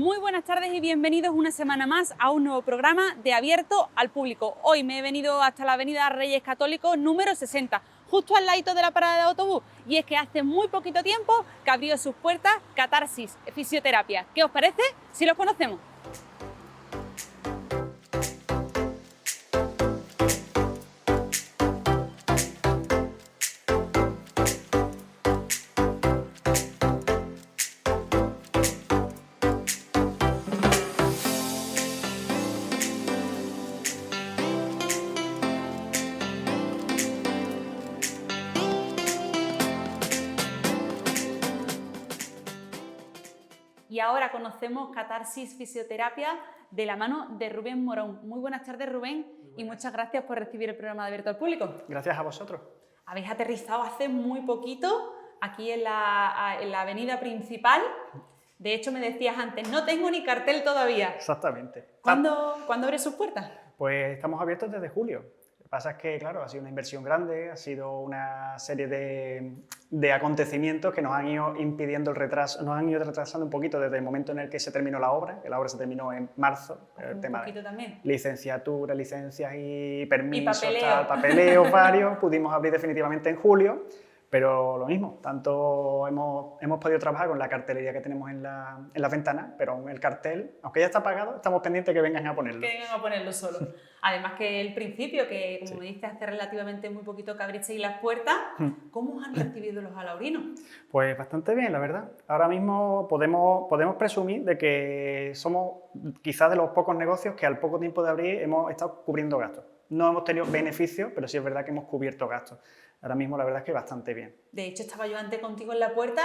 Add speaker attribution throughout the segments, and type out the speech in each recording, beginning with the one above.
Speaker 1: Muy buenas tardes y bienvenidos una semana más a un nuevo programa de Abierto al Público. Hoy me he venido hasta la avenida Reyes Católicos número 60, justo al ladito de la parada de autobús. Y es que hace muy poquito tiempo que abrió sus puertas Catarsis Fisioterapia. ¿Qué os parece si los conocemos? Y ahora conocemos Catarsis Fisioterapia de la mano de Rubén Morón. Muy buenas tardes, Rubén, y muchas gracias por recibir el programa de Abierto al Público.
Speaker 2: Gracias a vosotros.
Speaker 1: Habéis aterrizado hace muy poquito aquí en la avenida principal. De hecho, me decías antes, no tengo ni cartel todavía.
Speaker 2: Exactamente.
Speaker 1: ¿Cuándo abre sus puertas?
Speaker 2: Pues estamos abiertos desde julio. Lo que pasa es que, claro, ha sido una inversión grande, ha sido una serie de acontecimientos que nos han ido impidiendo el retraso, nos han ido retrasando un poquito desde el momento en el que se terminó la obra, que la obra se terminó en marzo, el tema de
Speaker 1: también.
Speaker 2: Licenciatura, licencias y permisos,
Speaker 1: papeleo.
Speaker 2: Papeleos varios, pudimos abrir definitivamente en julio, pero lo mismo, tanto hemos podido trabajar con la cartelería que tenemos en las ventanas, pero aún el cartel, aunque ya está pagado, estamos pendientes que vengan a ponerlo.
Speaker 1: Que vengan a ponerlo solo. Además que el principio, que como
Speaker 2: Sí.
Speaker 1: me diste hace relativamente muy poquito que abristeis las puertas, ¿cómo os han recibido los alaurinos?
Speaker 2: Pues bastante bien, la verdad. Ahora mismo podemos presumir de que somos quizás de los pocos negocios que al poco tiempo de abrir hemos estado cubriendo gastos. No hemos tenido beneficios, pero sí es verdad que hemos cubierto gastos. Ahora mismo la verdad es que bastante bien.
Speaker 1: De hecho, estaba yo antes contigo en la puerta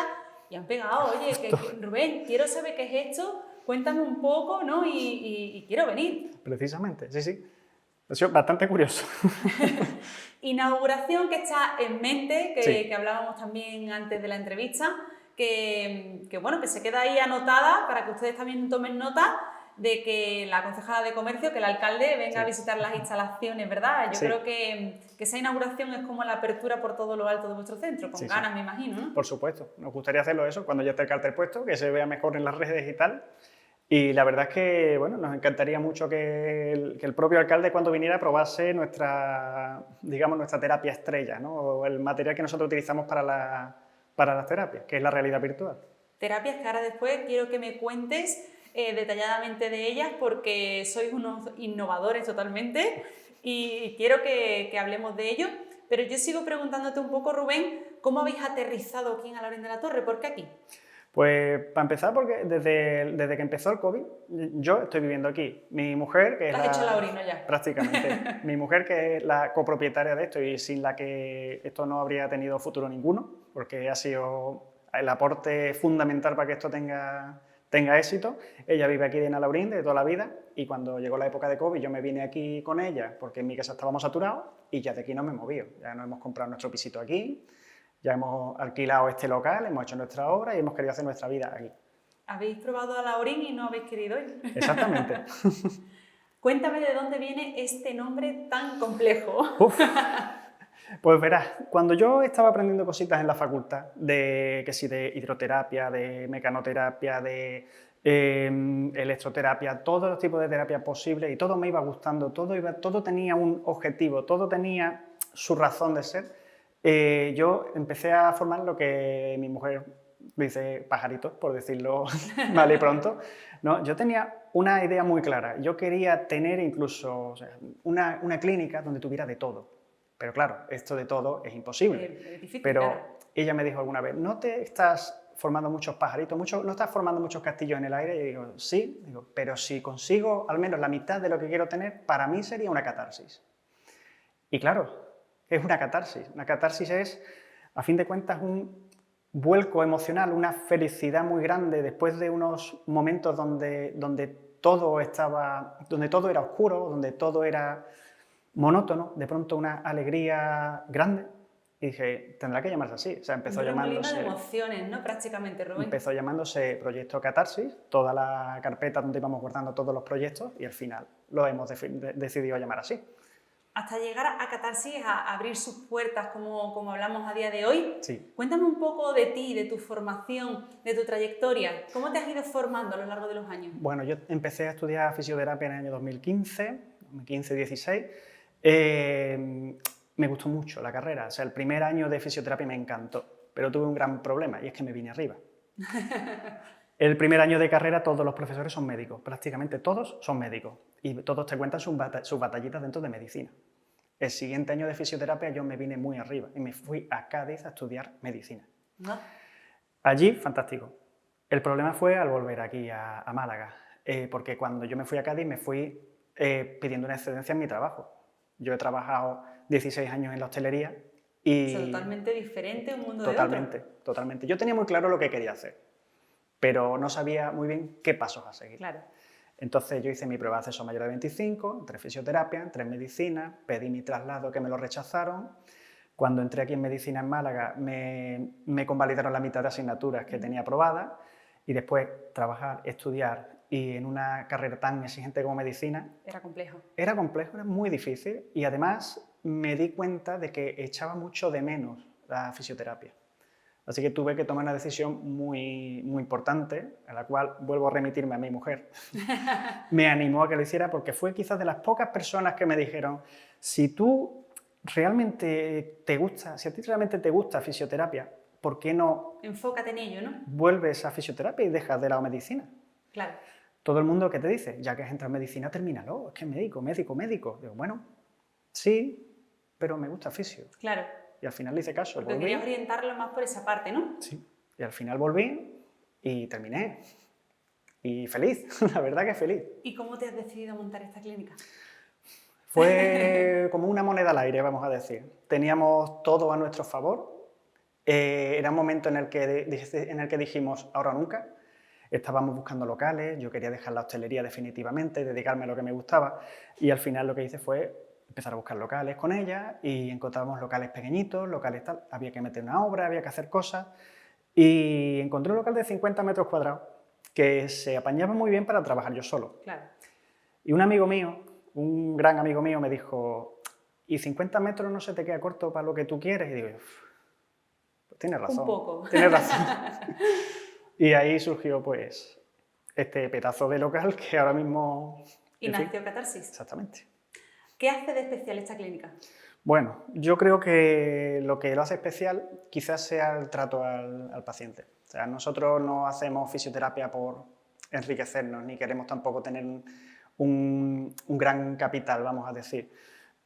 Speaker 1: y han pegado, oye, Rubén, quiero saber qué es esto, cuéntame un poco, ¿no? Y quiero venir.
Speaker 2: Precisamente, sí. Ha sido bastante curioso.
Speaker 1: Inauguración que está en mente,
Speaker 2: Sí.
Speaker 1: que hablábamos también antes de la entrevista, que se queda ahí anotada para que ustedes también tomen nota de que la concejala de Comercio, que el alcalde venga
Speaker 2: Sí.
Speaker 1: a visitar las instalaciones, ¿verdad? Yo
Speaker 2: Sí.
Speaker 1: creo que esa inauguración es como la apertura por todo lo alto de vuestro centro, con
Speaker 2: Sí.
Speaker 1: ganas, me imagino, ¿no?
Speaker 2: Por supuesto, nos gustaría hacerlo eso cuando ya esté el cartel puesto, que se vea mejor en las redes y tal. Y la verdad es que, bueno, nos encantaría mucho que el propio alcalde cuando viniera probase nuestra terapia estrella, ¿no? O el material que nosotros utilizamos para las terapias, que es la realidad virtual.
Speaker 1: Terapias que ahora después quiero que me cuentes detalladamente de ellas porque sois unos innovadores totalmente y quiero que hablemos de ello. Pero yo sigo preguntándote un poco, Rubén, ¿cómo habéis aterrizado aquí en Alhaurín de la Torre? ¿Por qué aquí?
Speaker 2: Pues para empezar, porque desde que empezó el COVID, yo estoy viviendo aquí. Mi mujer, que es
Speaker 1: ¿Te has hecho laurino ya?
Speaker 2: Prácticamente. Mi mujer, que es la copropietaria de esto y sin la que esto no habría tenido futuro ninguno, porque ha sido el aporte fundamental para que esto tenga éxito. Ella vive aquí en Alhaurín de toda la vida y cuando llegó la época de COVID yo me vine aquí con ella porque en mi casa estábamos saturados y ya de aquí no me he movido. Ya nos hemos comprado nuestro pisito aquí. Ya hemos alquilado este local, hemos hecho nuestra obra y hemos querido hacer nuestra vida aquí.
Speaker 1: ¿Habéis probado Alhaurín y no habéis querido ir?
Speaker 2: Exactamente.
Speaker 1: Cuéntame de dónde viene este nombre tan complejo.
Speaker 2: Uf. Pues verás, cuando yo estaba aprendiendo cositas en la facultad, de hidroterapia, de mecanoterapia, de electroterapia, todos los tipos de terapia posibles y todo me iba gustando, todo tenía un objetivo, todo tenía su razón de ser. Yo empecé a formar lo que mi mujer dice pajaritos, por decirlo mal y pronto, ¿no? Yo tenía una idea muy clara. Yo quería tener incluso una clínica donde tuviera de todo. Pero claro, esto de todo es imposible.
Speaker 1: Es difícil,
Speaker 2: Pero
Speaker 1: claro.
Speaker 2: ella me dijo alguna vez, ¿no te estás formando muchos pajaritos, no estás formando muchos castillos en el aire? Y yo digo, sí, pero si consigo al menos la mitad de lo que quiero tener, para mí sería una catarsis. Y claro, ¿qué es una catarsis? Una catarsis es, a fin de cuentas, un vuelco emocional, una felicidad muy grande después de unos momentos donde todo era oscuro, donde todo era monótono, de pronto una alegría grande. Y dije, tendrá que llamarse así. O sea,
Speaker 1: Un remolino de emociones, ¿no? Prácticamente, Rubén.
Speaker 2: Empezó llamándose Proyecto Catarsis, toda la carpeta donde íbamos guardando todos los proyectos y al final lo hemos decidido llamar así.
Speaker 1: hasta llegar a Catarsis, a abrir sus puertas como hablamos a día de hoy.
Speaker 2: Sí.
Speaker 1: Cuéntame un poco de ti, de tu formación, de tu trayectoria. ¿Cómo te has ido formando a lo largo de los años?
Speaker 2: Bueno, yo empecé a estudiar fisioterapia en el año 2015-16. Me gustó mucho la carrera. O sea, el primer año de fisioterapia me encantó, pero tuve un gran problema y es que me vine arriba. El primer año de carrera todos los profesores son médicos, prácticamente todos son médicos y todos te cuentan sus batallitas dentro de medicina. El siguiente año de fisioterapia yo me vine muy arriba y me fui a Cádiz a estudiar medicina.
Speaker 1: ¿No?
Speaker 2: Allí, fantástico. El problema fue al volver aquí a Málaga, porque cuando yo me fui a Cádiz me fui pidiendo una excedencia en mi trabajo. Yo he trabajado 16 años en la hostelería y...
Speaker 1: O sea, totalmente diferente un mundo
Speaker 2: Totalmente,
Speaker 1: de otro.
Speaker 2: totalmente. Yo tenía muy claro lo que quería hacer, pero no sabía muy bien qué pasos a seguir.
Speaker 1: Claro.
Speaker 2: Entonces yo hice mi prueba de acceso mayor de 25, entré en fisioterapia, entré en medicina, pedí mi traslado que me lo rechazaron. Cuando entré aquí en medicina en Málaga me convalidaron la mitad de asignaturas que tenía aprobadas y después trabajar, estudiar y en una carrera tan exigente como medicina.
Speaker 1: Era complejo.
Speaker 2: Era complejo, era muy difícil y además me di cuenta de que echaba mucho de menos la fisioterapia. Así que tuve que tomar una decisión muy importante, a la cual vuelvo a remitirme a mi mujer. Me animó a que lo hiciera porque fue quizás de las pocas personas que me dijeron, si tú realmente te gusta, si a ti realmente te gusta fisioterapia, ¿por qué no
Speaker 1: Enfócate en ello, ¿no?
Speaker 2: vuelves a fisioterapia y dejas de lado medicina?
Speaker 1: Claro.
Speaker 2: Todo el mundo que te dice, ya que has entrado en medicina, termínalo, es que médico. Digo, bueno, sí, pero me gusta fisio.
Speaker 1: Claro.
Speaker 2: Y al final le hice caso,
Speaker 1: Porque
Speaker 2: volví.
Speaker 1: querías orientarlo más por esa parte, ¿no?
Speaker 2: Sí. Y al final volví y terminé. Y feliz, la verdad que feliz.
Speaker 1: ¿Y cómo te has decidido a montar esta clínica?
Speaker 2: Fue como una moneda al aire, vamos a decir. Teníamos todo a nuestro favor. Era un momento en el que dijimos, ahora o nunca. Estábamos buscando locales, yo quería dejar la hostelería definitivamente, dedicarme a lo que me gustaba. Y al final lo que hice fue empezar a buscar locales con ella y encontrábamos locales pequeñitos, locales tal. Había que meter una obra, había que hacer cosas. Y encontré un local de 50 metros cuadrados que se apañaba muy bien para trabajar yo solo.
Speaker 1: Claro.
Speaker 2: Y un amigo mío, un gran amigo mío, me dijo, ¿y 50 metros no se te queda corto para lo que tú quieres? Y digo, pues tienes razón.
Speaker 1: Un poco.
Speaker 2: Tienes razón. Y ahí surgió pues este pedazo de local que ahora mismo...
Speaker 1: Y nació Catarsis.
Speaker 2: Exactamente.
Speaker 1: ¿Qué hace de especial esta clínica?
Speaker 2: Bueno, yo creo que lo hace especial quizás sea el trato al paciente. O sea, nosotros no hacemos fisioterapia por enriquecernos, ni queremos tampoco tener un gran capital, vamos a decir.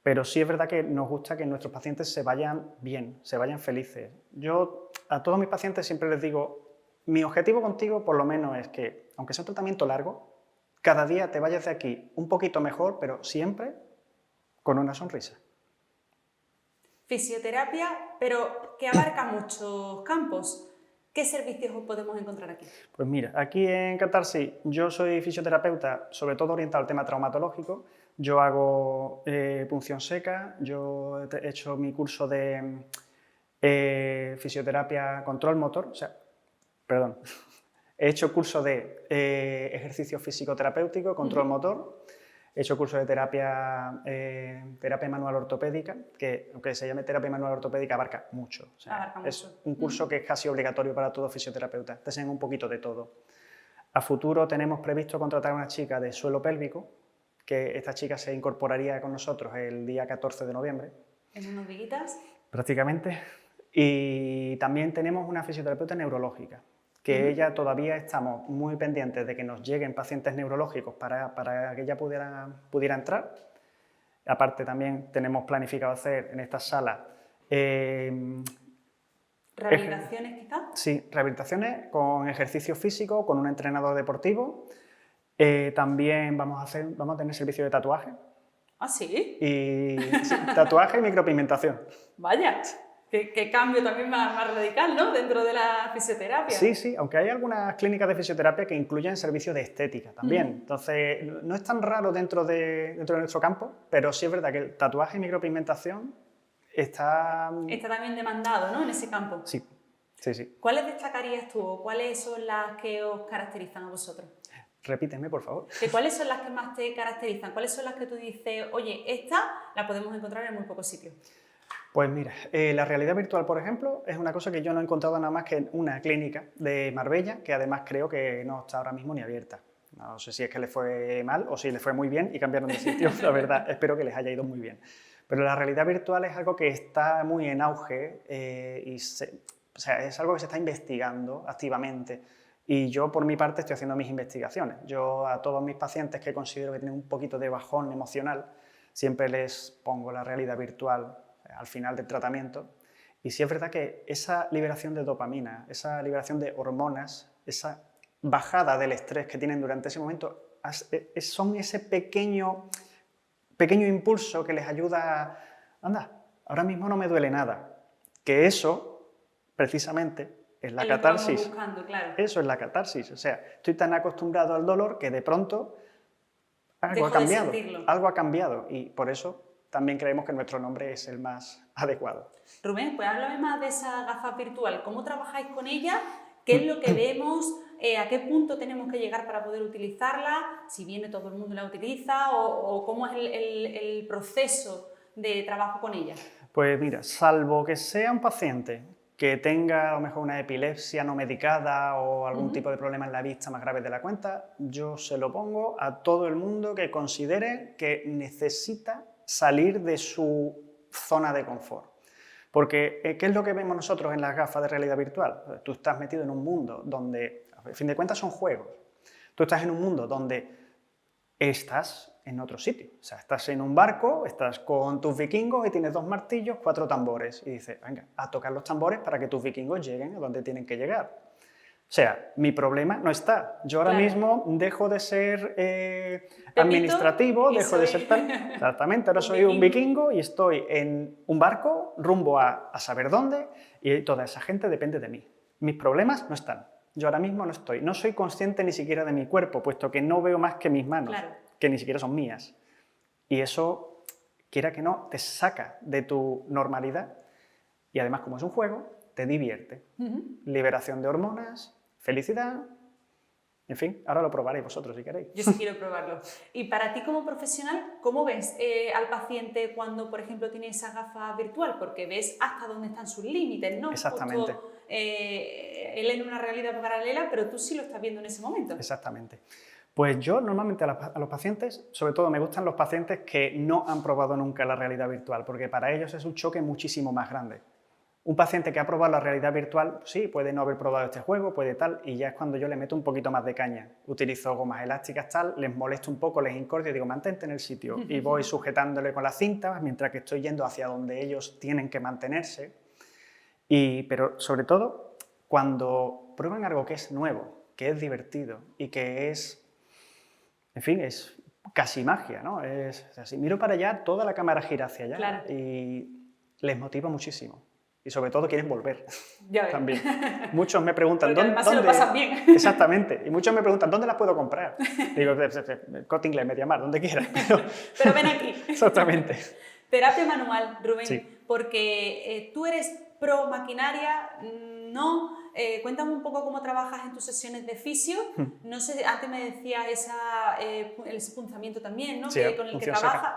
Speaker 2: Pero sí es verdad que nos gusta que nuestros pacientes se vayan bien, se vayan felices. Yo a todos mis pacientes siempre les digo, mi objetivo contigo por lo menos es que, aunque sea un tratamiento largo, cada día te vayas de aquí un poquito mejor, pero siempre con una sonrisa.
Speaker 1: Fisioterapia, pero que abarca muchos campos. ¿Qué servicios podemos encontrar aquí?
Speaker 2: Pues mira, aquí en Catarsis yo soy fisioterapeuta, sobre todo orientado al tema traumatológico. Yo hago punción seca, yo he hecho mi curso de fisioterapia control motor, o sea, perdón, he hecho curso de ejercicio físico-terapéutico, control motor. He hecho curso de terapia manual ortopédica, que aunque se llame terapia manual ortopédica abarca mucho. O sea, es un curso que es casi obligatorio para todo fisioterapeuta. Te enseñan un poquito de todo. A futuro tenemos previsto contratar a una chica de suelo pélvico, que esta chica se incorporaría con nosotros el día 14 de noviembre.
Speaker 1: ¿En unos días?
Speaker 2: Prácticamente. Y también tenemos una fisioterapeuta neurológica, que ella todavía estamos muy pendientes de que nos lleguen pacientes neurológicos para que ella pudiera entrar. Aparte también tenemos planificado hacer en esta sala...
Speaker 1: ¿Rehabilitaciones quizás?
Speaker 2: Sí, rehabilitaciones con ejercicio físico, con un entrenador deportivo. También vamos a tener servicio de tatuaje.
Speaker 1: ¿Ah, sí?
Speaker 2: Sí, tatuaje y micropigmentación.
Speaker 1: Vaya. Qué cambio también más radical, ¿no? Dentro de la fisioterapia.
Speaker 2: Sí, aunque hay algunas clínicas de fisioterapia que incluyen servicios de estética también. Entonces, no es tan raro dentro de nuestro campo, pero sí es verdad que el tatuaje y micropigmentación está...
Speaker 1: Está también demandado, ¿no? En ese campo.
Speaker 2: Sí.
Speaker 1: ¿Cuáles destacarías tú o cuáles son las que os caracterizan a vosotros?
Speaker 2: Repíteme, por favor.
Speaker 1: ¿Cuáles son las que más te caracterizan? ¿Cuáles son las que tú dices, oye, esta la podemos encontrar en muy pocos sitios?
Speaker 2: Pues mira, la realidad virtual, por ejemplo, es una cosa que yo no he encontrado nada más que en una clínica de Marbella, que además creo que no está ahora mismo ni abierta. No sé si es que le fue mal o si le fue muy bien y cambiaron de sitio, la verdad, espero que les haya ido muy bien. Pero la realidad virtual es algo que está muy en auge o sea, es algo que se está investigando activamente. Y yo, por mi parte, estoy haciendo mis investigaciones. Yo a todos mis pacientes que considero que tienen un poquito de bajón emocional, siempre les pongo la realidad virtual al final del tratamiento. Y sí es verdad que esa liberación de dopamina, esa liberación de hormonas, esa bajada del estrés que tienen durante ese momento, son ese pequeño impulso que les ayuda a, anda, ahora mismo no me duele nada. Que eso, precisamente, es la catarsis.
Speaker 1: Buscando, claro.
Speaker 2: Eso es la catarsis. O sea, estoy tan acostumbrado al dolor que de pronto algo ha cambiado. Y por eso también creemos que nuestro nombre es el más adecuado.
Speaker 1: Rubén, pues háblame más de esa gafa virtual. ¿Cómo trabajáis con ella? ¿Qué es lo que vemos? ¿A qué punto tenemos que llegar para poder utilizarla? Si viene todo el mundo la utiliza o cómo es el proceso de trabajo con ella.
Speaker 2: Pues mira, salvo que sea un paciente que tenga a lo mejor una epilepsia no medicada o algún tipo de problema en la vista más grave de la cuenta, yo se lo pongo a todo el mundo que considere que necesita salir de su zona de confort. Porque, ¿qué es lo que vemos nosotros en las gafas de realidad virtual? Tú estás metido en un mundo donde, a fin de cuentas, son juegos. Tú estás en un mundo donde estás en otro sitio. O sea, estás en un barco, estás con tus vikingos y tienes 2 martillos, 4 tambores. Y dices, venga, a tocar los tambores para que tus vikingos lleguen a donde tienen que llegar. O sea, mi problema no está. Yo ahora mismo dejo de ser administrativo, dejo de ser tal. Exactamente, ahora soy un vikingo y estoy en un barco rumbo a saber dónde y toda esa gente depende de mí. Mis problemas no están. Yo ahora mismo no estoy. No soy consciente ni siquiera de mi cuerpo, puesto que no veo más que mis manos, que ni siquiera son mías. Y eso, quiera que no, te saca de tu normalidad y además, como es un juego, te divierte. Liberación de hormonas, felicidad, en fin, ahora lo probaréis vosotros si queréis.
Speaker 1: Yo sí quiero probarlo. Y para ti como profesional, ¿cómo ves al paciente cuando, por ejemplo, tiene esa gafa virtual? Porque ves hasta dónde están sus límites, ¿no?
Speaker 2: Exactamente.
Speaker 1: Justo, él en una realidad paralela, pero tú sí lo estás viendo en ese momento.
Speaker 2: Exactamente. Pues yo normalmente a los pacientes, sobre todo me gustan los pacientes que no han probado nunca la realidad virtual, porque para ellos es un choque muchísimo más grande. Un paciente que ha probado la realidad virtual, sí, puede no haber probado este juego, puede tal, y ya es cuando yo le meto un poquito más de caña. Utilizo gomas elásticas, tal, les molesto un poco, les incordio y digo, mantente en el sitio. Y voy sujetándole con la cinta mientras que estoy yendo hacia donde ellos tienen que mantenerse. Pero sobre todo, cuando prueban algo que es nuevo, que es divertido y que es, en fin, es casi magia, ¿no? O sea, si miro para allá, toda la cámara gira hacia allá.
Speaker 1: Claro.
Speaker 2: Y les motiva muchísimo. Y sobre todo quieren volver.
Speaker 1: Ya veo.
Speaker 2: También. Muchos me preguntan, ¿dónde?
Speaker 1: Se lo pasan bien.
Speaker 2: Exactamente. Y muchos me preguntan, ¿dónde las puedo comprar? Digo, Corte Inglés, Mediamar, donde quieras.
Speaker 1: Pero ven aquí.
Speaker 2: Exactamente.
Speaker 1: Terapia manual, Rubén,
Speaker 2: Sí.
Speaker 1: porque tú eres pro maquinaria, ¿no? Cuéntame un poco cómo trabajas en tus sesiones de fisio. No sé, antes me decías ese punzamiento también, ¿no?
Speaker 2: Sí,
Speaker 1: Con el que trabajas,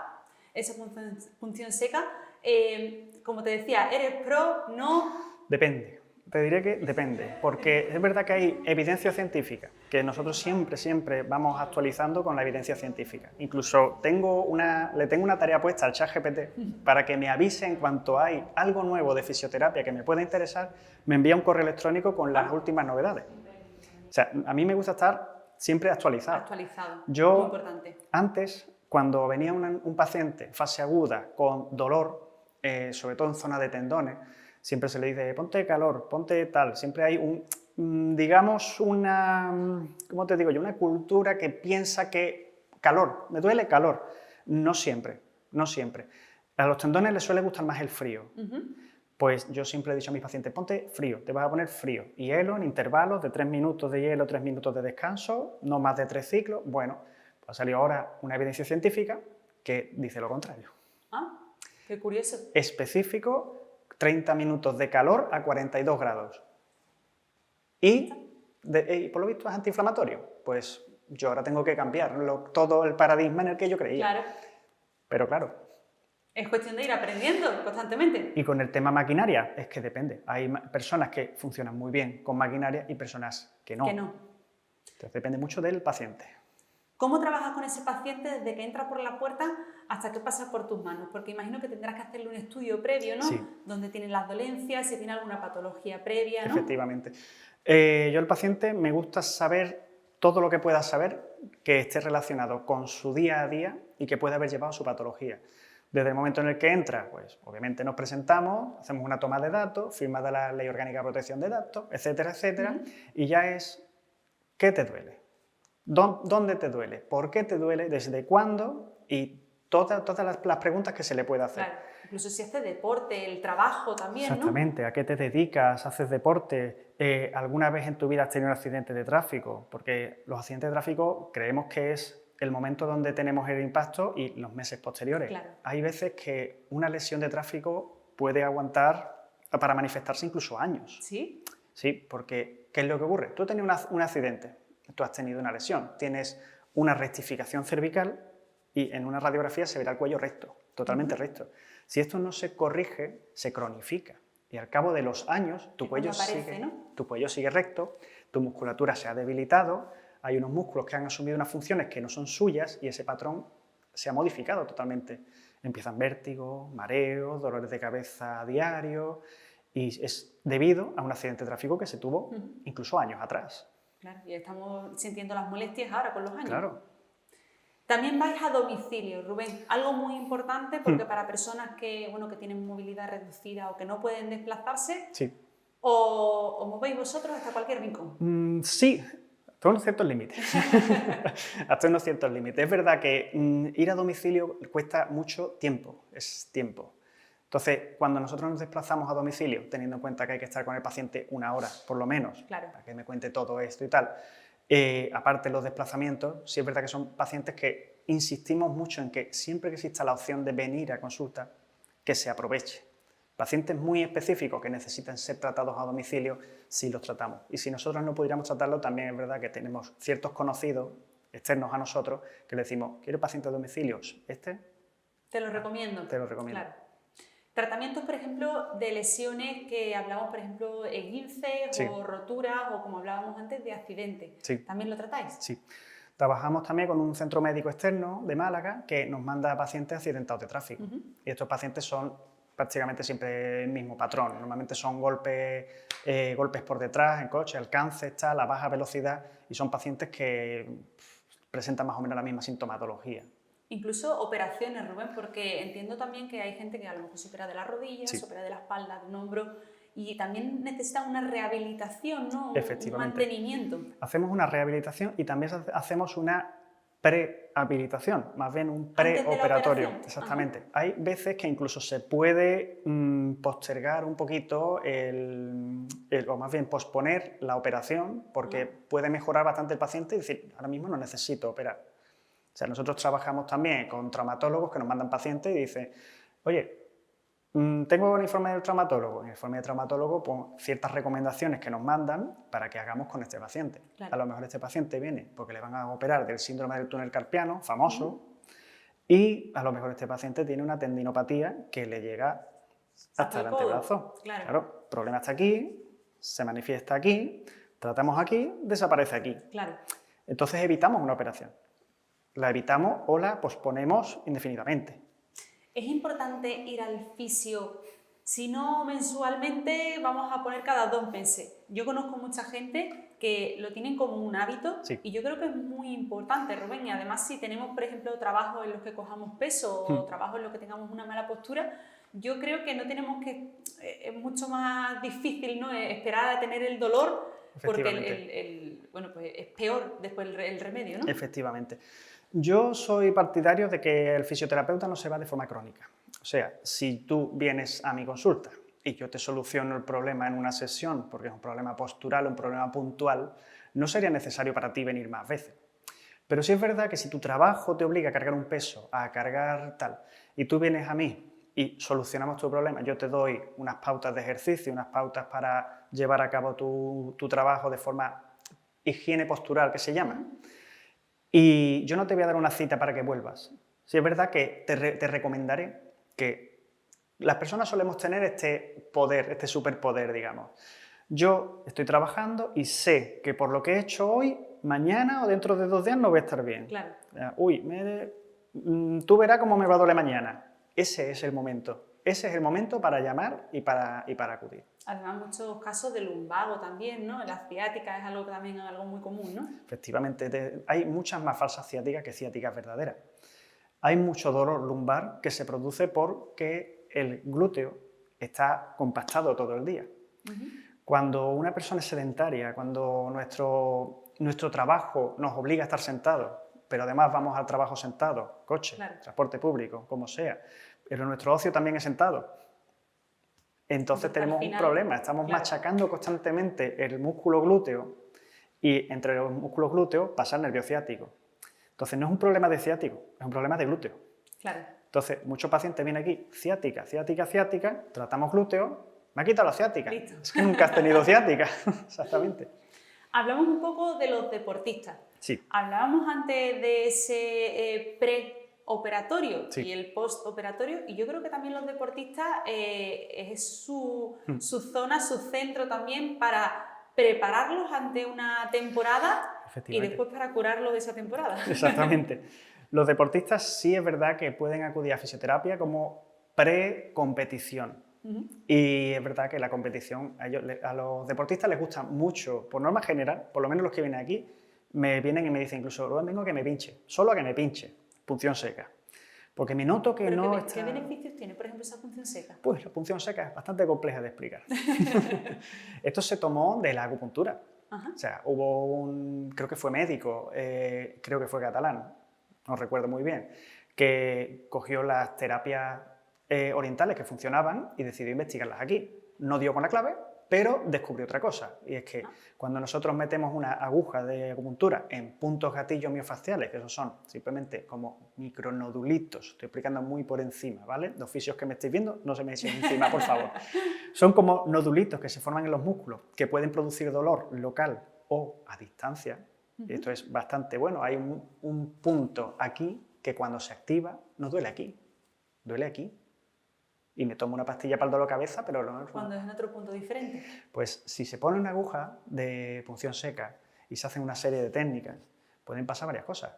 Speaker 1: esa punción seca. Como te decía, ¿eres pro, no?
Speaker 2: Depende. Te diré que depende, porque es verdad que hay evidencia científica, que nosotros siempre vamos actualizando con la evidencia científica. Incluso le tengo una tarea puesta al ChatGPT para que me avise en cuanto hay algo nuevo de fisioterapia que me pueda interesar, me envía un correo electrónico con las últimas novedades. O sea, a mí me gusta estar siempre actualizado.
Speaker 1: Actualizado,
Speaker 2: Yo,
Speaker 1: muy importante.
Speaker 2: Antes, cuando venía un paciente fase aguda con dolor, sobre todo en zona de tendones, siempre se le dice, ponte calor, ponte tal. Siempre hay digamos, ¿cómo te digo yo? Una cultura que piensa que calor, me duele calor. No siempre, no siempre. A los tendones les suele gustar más el frío. Pues yo siempre he dicho a mis pacientes, ponte frío, te vas a poner frío. Hielo en intervalos de 3 minutos de hielo, 3 minutos de descanso, no más de 3 ciclos. Bueno, pues ha salido ahora una evidencia científica que dice lo contrario.
Speaker 1: Ah, qué curioso.
Speaker 2: Específico, 30 minutos de calor a 42 grados. Y por lo visto es antiinflamatorio. Pues yo ahora tengo que cambiar todo el paradigma en el que yo creía.
Speaker 1: Claro.
Speaker 2: Pero claro.
Speaker 1: Es cuestión de ir aprendiendo constantemente.
Speaker 2: Y con el tema maquinaria, es que depende. Hay personas que funcionan muy bien con maquinaria y personas que no.
Speaker 1: Que no.
Speaker 2: Entonces depende mucho del paciente.
Speaker 1: ¿Cómo trabajas con ese paciente desde que entra por la puerta hasta que pasa por tus manos? Porque imagino que tendrás que hacerle un estudio previo, ¿no?
Speaker 2: Sí.
Speaker 1: Donde tiene las dolencias, si tiene alguna patología previa, ¿no?
Speaker 2: Efectivamente. Yo al paciente me gusta saber todo lo que pueda saber que esté relacionado con su día a día y que pueda haber llevado su patología. Desde el momento en el que entra, pues obviamente nos presentamos, hacemos una toma de datos, firmada la Ley Orgánica de Protección de Datos, etcétera, etcétera, y ya es ¿qué te duele? ¿Dónde te duele? ¿Por qué te duele? ¿Desde cuándo? Y todas las preguntas que se le puede hacer.
Speaker 1: Claro, incluso si hace deporte, el trabajo también,
Speaker 2: Exactamente,
Speaker 1: ¿no?
Speaker 2: ¿a qué te dedicas? ¿Haces deporte? ¿Alguna vez en tu vida has tenido un accidente de tráfico? Porque los accidentes de tráfico creemos que es el momento donde tenemos el impacto y los meses posteriores.
Speaker 1: Claro.
Speaker 2: Hay veces que una lesión de tráfico puede aguantar para manifestarse incluso años.
Speaker 1: ¿Sí?
Speaker 2: Sí, porque ¿qué es lo que ocurre? Tú has tenido un accidente, tú has tenido una lesión, tienes una rectificación cervical y en una radiografía se verá el cuello recto, totalmente recto. Si esto no se corrige, se cronifica y al cabo de los años tu cuello sigue recto, tu musculatura se ha debilitado, hay unos músculos que han asumido unas funciones que no son suyas y ese patrón se ha modificado totalmente. Empiezan vértigos, mareos, dolores de cabeza a diario y es debido a un accidente de tráfico que se tuvo incluso años atrás.
Speaker 1: Claro, y estamos sintiendo las molestias ahora con los años.
Speaker 2: Claro.
Speaker 1: También vais a domicilio, Rubén, algo muy importante porque para personas que tienen movilidad reducida o que no pueden desplazarse,
Speaker 2: sí.
Speaker 1: ¿os movéis vosotros hasta cualquier rincón?
Speaker 2: Sí, hasta unos ciertos límites. Hasta unos ciertos límites. Es verdad que ir a domicilio cuesta mucho tiempo, es tiempo. Entonces, cuando nosotros nos desplazamos a domicilio, teniendo en cuenta que hay que estar con el paciente una hora, por lo menos,
Speaker 1: claro,
Speaker 2: para que me cuente todo esto y tal, aparte los desplazamientos, sí es verdad que son pacientes que insistimos mucho en que siempre que exista la opción de venir a consulta, que se aproveche. Pacientes muy específicos que necesitan ser tratados a domicilio, sí los tratamos. Y si nosotros no pudiéramos tratarlo, también es verdad que tenemos ciertos conocidos externos a nosotros que le decimos, ¿quiero paciente a domicilio?
Speaker 1: Te lo recomiendo.
Speaker 2: Te lo recomiendo.
Speaker 1: Claro. Tratamientos, por ejemplo, de lesiones que hablamos, por ejemplo, esguinces o roturas o, como hablábamos antes, de accidentes.
Speaker 2: Sí.
Speaker 1: ¿También lo tratáis?
Speaker 2: Sí. Trabajamos también con un centro médico externo de Málaga que nos manda a pacientes accidentados de tráfico. Y estos pacientes son prácticamente siempre el mismo patrón. Normalmente son golpes por detrás, en coche, alcance, la baja velocidad, y son pacientes que presentan más o menos la misma sintomatología.
Speaker 1: Incluso operaciones, Rubén, porque entiendo también que hay gente que a lo mejor se opera de la rodilla, se opera de la espalda, de un hombro, y también necesita una rehabilitación, ¿no? Un mantenimiento.
Speaker 2: Hacemos una rehabilitación y también hacemos una prehabilitación, más bien un preoperatorio. Exactamente. Ajá. Hay veces que incluso se puede postergar un poquito o más bien posponer la operación porque puede mejorar bastante el paciente y decir, ahora mismo no necesito operar. O sea, nosotros trabajamos también con traumatólogos que nos mandan pacientes y dicen, oye, tengo el informe del traumatólogo. En el informe del traumatólogo pongo ciertas recomendaciones que nos mandan para que hagamos con este paciente. Claro. A lo mejor este paciente viene porque le van a operar del síndrome del túnel carpiano, famoso, y a lo mejor este paciente tiene una tendinopatía que le llega hasta el antebrazo. Claro, problema está aquí, se manifiesta aquí, tratamos aquí, desaparece aquí.
Speaker 1: Claro.
Speaker 2: Entonces evitamos una operación. La evitamos o la posponemos indefinidamente.
Speaker 1: Es importante ir al fisio, si no mensualmente, vamos a poner cada 2 meses. Yo conozco mucha gente que lo tienen como un hábito y yo creo que es muy importante, Rubén, y además si tenemos, por ejemplo, trabajos en los que cojamos peso o trabajos en los que tengamos una mala postura, yo creo que no tenemos que, es mucho más difícil, ¿no?, esperar a tener el dolor porque pues es peor después el remedio, ¿no?
Speaker 2: Efectivamente. Yo soy partidario de que el fisioterapeuta no se va de forma crónica. O sea, si tú vienes a mi consulta y yo te soluciono el problema en una sesión, porque es un problema postural, un problema puntual, no sería necesario para ti venir más veces. Pero sí es verdad que si tu trabajo te obliga a cargar un peso, a cargar tal, y tú vienes a mí y solucionamos tu problema, yo te doy unas pautas de ejercicio, unas pautas para llevar a cabo tu trabajo de forma higiene postural, que se llama, Y yo no te voy a dar una cita para que vuelvas. Sí es verdad que te recomendaré que las personas solemos tener este poder, este superpoder, digamos. Yo estoy trabajando y sé que por lo que he hecho hoy, mañana o dentro de 2 días no voy a estar bien.
Speaker 1: Claro.
Speaker 2: Uy, tú verás cómo me va a doler mañana. Ese es el momento. Ese es el momento para llamar y para acudir.
Speaker 1: Además, muchos casos de lumbago también, ¿no? La ciática es algo también algo muy común, ¿no?
Speaker 2: Efectivamente, hay muchas más falsas ciáticas que ciáticas verdaderas. Hay mucho dolor lumbar que se produce porque el glúteo está compactado todo el día. Cuando una persona es sedentaria, cuando nuestro trabajo nos obliga a estar sentados, pero además vamos al trabajo sentado, coche,
Speaker 1: Claro.
Speaker 2: transporte público, como sea, pero nuestro ocio también es sentado. Entonces tenemos un problema, estamos machacando constantemente el músculo glúteo y entre los músculos glúteos pasa el nervio ciático. Entonces no es un problema de ciático, es un problema de glúteo.
Speaker 1: Claro.
Speaker 2: Entonces muchos pacientes vienen aquí, ciática, ciática, ciática, tratamos glúteo, me ha quitado la ciática.
Speaker 1: Listo.
Speaker 2: Es que nunca has tenido ciática, exactamente.
Speaker 1: Hablamos un poco de los deportistas.
Speaker 2: Sí.
Speaker 1: Hablábamos antes de ese preoperatorio
Speaker 2: Sí.
Speaker 1: y el postoperatorio, y yo creo que también los deportistas es su zona, su centro también para prepararlos ante una temporada y después para curarlos de esa temporada.
Speaker 2: Exactamente. Los deportistas sí es verdad que pueden acudir a fisioterapia como pre-competición. Y es verdad que la competición, a los deportistas les gusta mucho, por norma general, por lo menos los que vienen aquí, me vienen y me dicen incluso, luego vengo a que me pinche, solo a que me pinche, punción seca. Porque me noto que
Speaker 1: ¿Pero
Speaker 2: no
Speaker 1: qué
Speaker 2: está...
Speaker 1: beneficios tiene, por ejemplo, esa punción seca?
Speaker 2: Pues la punción seca es bastante compleja de explicar. Esto se tomó de la acupuntura.
Speaker 1: Ajá.
Speaker 2: O sea, hubo creo que fue médico, creo que fue catalán, no recuerdo muy bien, que cogió las terapias orientales que funcionaban y decidió investigarlas aquí. No dio con la clave, pero descubrió otra cosa, y es que cuando nosotros metemos una aguja de acupuntura en puntos gatillos miofasciales, que esos son simplemente como micronodulitos, estoy explicando muy por encima, ¿vale? Los fisios que me estáis viendo, no se me echen encima, por favor. Son como nodulitos que se forman en los músculos, que pueden producir dolor local o a distancia, y esto es bastante bueno. Hay un punto aquí que cuando se activa no duele aquí, duele aquí. Y me tomo una pastilla para el dolor de cabeza, pero no...
Speaker 1: Cuando es en otro punto diferente.
Speaker 2: Pues si se pone una aguja de punción seca y se hacen una serie de técnicas, pueden pasar varias cosas.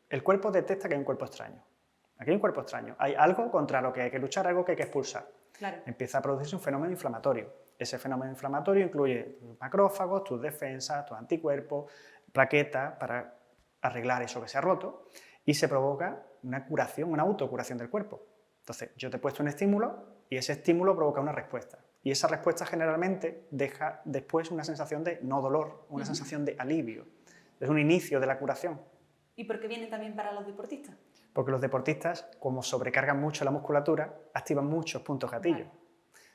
Speaker 2: El cuerpo detecta que hay un cuerpo extraño. Aquí hay un cuerpo extraño. Hay algo contra lo que hay que luchar, algo que hay que expulsar.
Speaker 1: Claro.
Speaker 2: Empieza a producirse un fenómeno inflamatorio. Ese fenómeno inflamatorio incluye tus macrófagos, tus defensas, tus anticuerpos, plaquetas para arreglar eso que se ha roto, y se provoca una curación, una autocuración del cuerpo. Entonces, yo te he puesto un estímulo y ese estímulo provoca una respuesta. Y esa respuesta generalmente deja después una sensación de no dolor, una sensación de alivio. Es un inicio de la curación.
Speaker 1: ¿Y por qué vienen también para los deportistas?
Speaker 2: Porque los deportistas, como sobrecargan mucho la musculatura, activan muchos puntos gatillos. Vale.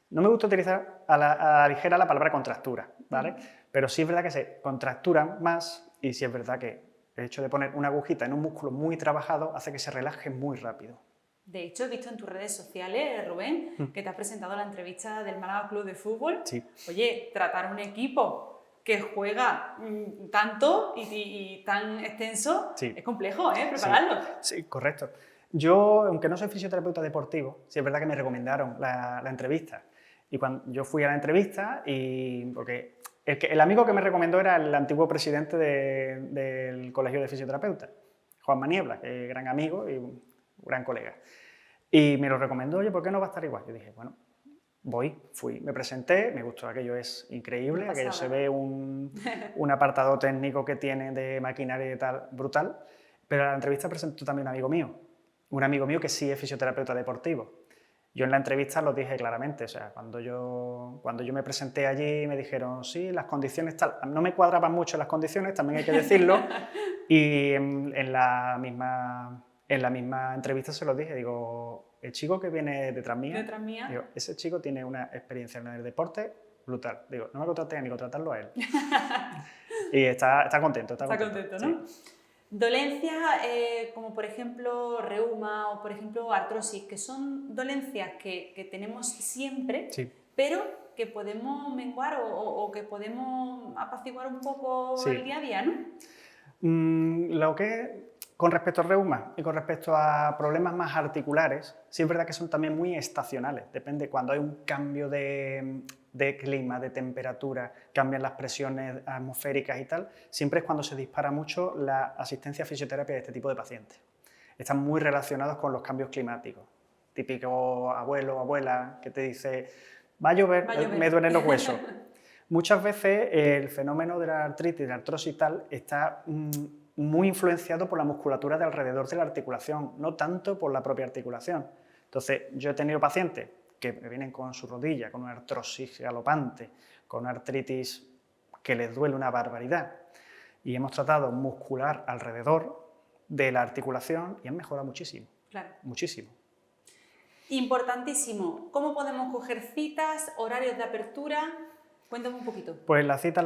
Speaker 2: No me gusta utilizar a la ligera la palabra contractura, ¿vale? Pero sí es verdad que se contracturan más, y sí es verdad que el hecho de poner una agujita en un músculo muy trabajado hace que se relaje muy rápido.
Speaker 1: De hecho, he visto en tus redes sociales, Rubén, que te has presentado la entrevista del Málaga Club de Fútbol.
Speaker 2: Sí.
Speaker 1: Oye, tratar un equipo que juega tanto y tan extenso, sí, es complejo, prepararlo.
Speaker 2: Sí, correcto. Yo, aunque no soy fisioterapeuta deportivo, sí es verdad que me recomendaron la entrevista. Y cuando yo fui a la entrevista, porque el amigo que me recomendó era el antiguo presidente del Colegio de Fisioterapeutas, Juan Maniebla, que es gran amigo y gran colega. Y me lo recomendó, oye, ¿por qué no va a estar igual? Yo dije, bueno, fui, me presenté, me gustó, aquello es increíble, aquello se ve un apartado técnico que tiene de maquinaria y tal, brutal, pero a la entrevista presentó también un amigo mío que sí es fisioterapeuta deportivo. Yo en la entrevista lo dije claramente, o sea, cuando yo me presenté allí me dijeron, sí, las condiciones tal, no me cuadraban mucho las condiciones, también hay que decirlo, y en la misma entrevista se lo dije, digo, el chico que viene detrás mía, digo, ese chico tiene una experiencia en el deporte brutal, digo, no me contraten ni contratarlo a él. Y está contento, está contento,
Speaker 1: ¿no? Sí. Dolencias como por ejemplo reuma o por ejemplo artrosis, que son dolencias que tenemos siempre, sí, pero que podemos menguar o que podemos apaciguar un poco el día a día, ¿no?
Speaker 2: Lo que con respecto al reuma y con respecto a problemas más articulares, sí es verdad que son también muy estacionales. Depende cuando hay un cambio de clima, de temperatura, cambian las presiones atmosféricas y tal, siempre es cuando se dispara mucho la asistencia a fisioterapia de este tipo de pacientes. Están muy relacionados con los cambios climáticos. Típico abuelo o abuela que te dice, va a llover, me duelen los huesos. Muchas veces el fenómeno de la artritis, de la artrosis y tal, está muy influenciado por la musculatura de alrededor de la articulación, no tanto por la propia articulación. Entonces, yo he tenido pacientes que me vienen con su rodilla, con una artrosis galopante, con una artritis que les duele una barbaridad, y hemos tratado muscular alrededor de la articulación y han mejorado muchísimo. Claro. Muchísimo.
Speaker 1: Importantísimo. ¿Cómo podemos coger citas, horarios de apertura? Cuéntame un poquito.
Speaker 2: Pues las citas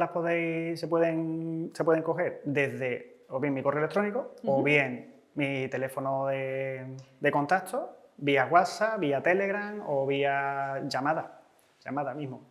Speaker 2: se pueden coger desde o bien mi correo electrónico o bien mi teléfono de contacto, vía WhatsApp, vía Telegram o vía llamada mismo.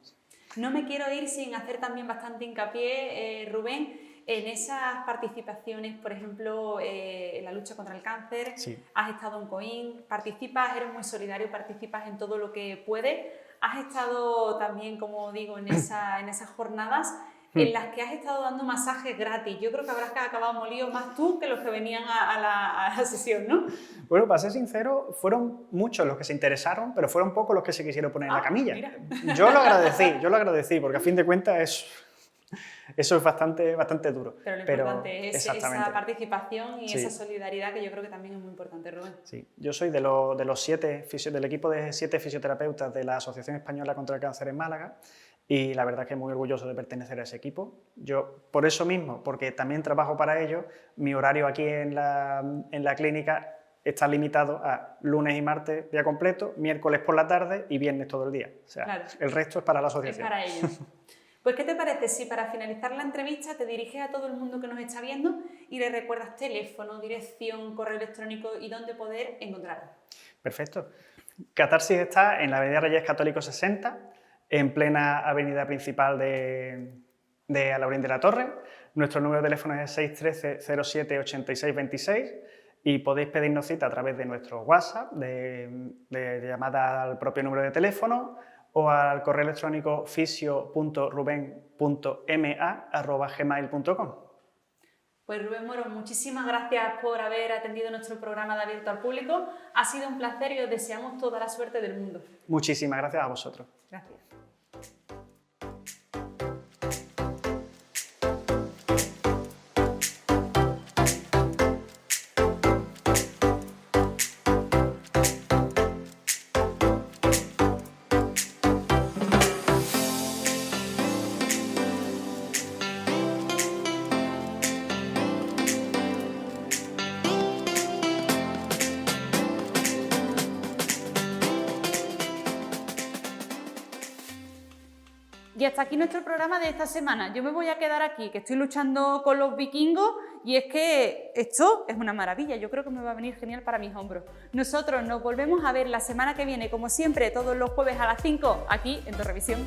Speaker 1: No me quiero ir sin hacer también bastante hincapié, Rubén, en esas participaciones, por ejemplo, en la lucha contra el cáncer. Sí. Has estado en COIN, participas, eres muy solidario, participas en todo lo que puedes. Has estado también, como digo, en esas jornadas en las que has estado dando masajes gratis. Yo creo que habrás acabado molido más tú que los que venían a la sesión, ¿no?
Speaker 2: Bueno, para ser sincero, fueron muchos los que se interesaron, pero fueron pocos los que se quisieron poner en la camilla. Mira. Yo lo agradecí, porque a fin de cuentas eso es bastante duro.
Speaker 1: Pero lo importante es esa participación y esa solidaridad, que yo creo que también es muy importante, Rubén.
Speaker 2: Sí, yo soy del equipo de 7 fisioterapeutas de la Asociación Española contra el Cáncer en Málaga, y la verdad que muy orgulloso de pertenecer a ese equipo. Yo, por eso mismo, porque también trabajo para ello, mi horario aquí en la clínica está limitado a lunes y martes día completo, miércoles por la tarde y viernes todo el día. O sea, claro. El resto es para la asociación.
Speaker 1: Es para ellos. Pues, ¿qué te parece si para finalizar la entrevista te diriges a todo el mundo que nos está viendo y le recuerdas teléfono, dirección, correo electrónico y dónde poder encontrarlo?
Speaker 2: Perfecto. Catarsis está en la Avenida Reyes Católicos 60, en plena avenida principal de Alaurín de la Torre. Nuestro número de teléfono es 613 07 86 26 y podéis pedirnos cita a través de nuestro WhatsApp, de llamada al propio número de teléfono, o al correo electrónico fisio.ruben.ma@gmail.com.
Speaker 1: Pues Rubén Moro, muchísimas gracias por haber atendido nuestro programa de Abierto al Público. Ha sido un placer y os deseamos toda la suerte del mundo.
Speaker 2: Muchísimas gracias a vosotros.
Speaker 1: Gracias. Y hasta aquí nuestro programa de esta semana. Yo me voy a quedar aquí, que estoy luchando con los vikingos, y es que esto es una maravilla. Yo creo que me va a venir genial para mis hombros. Nosotros nos volvemos a ver la semana que viene, como siempre, todos los jueves a las 5, aquí en Torrevisión.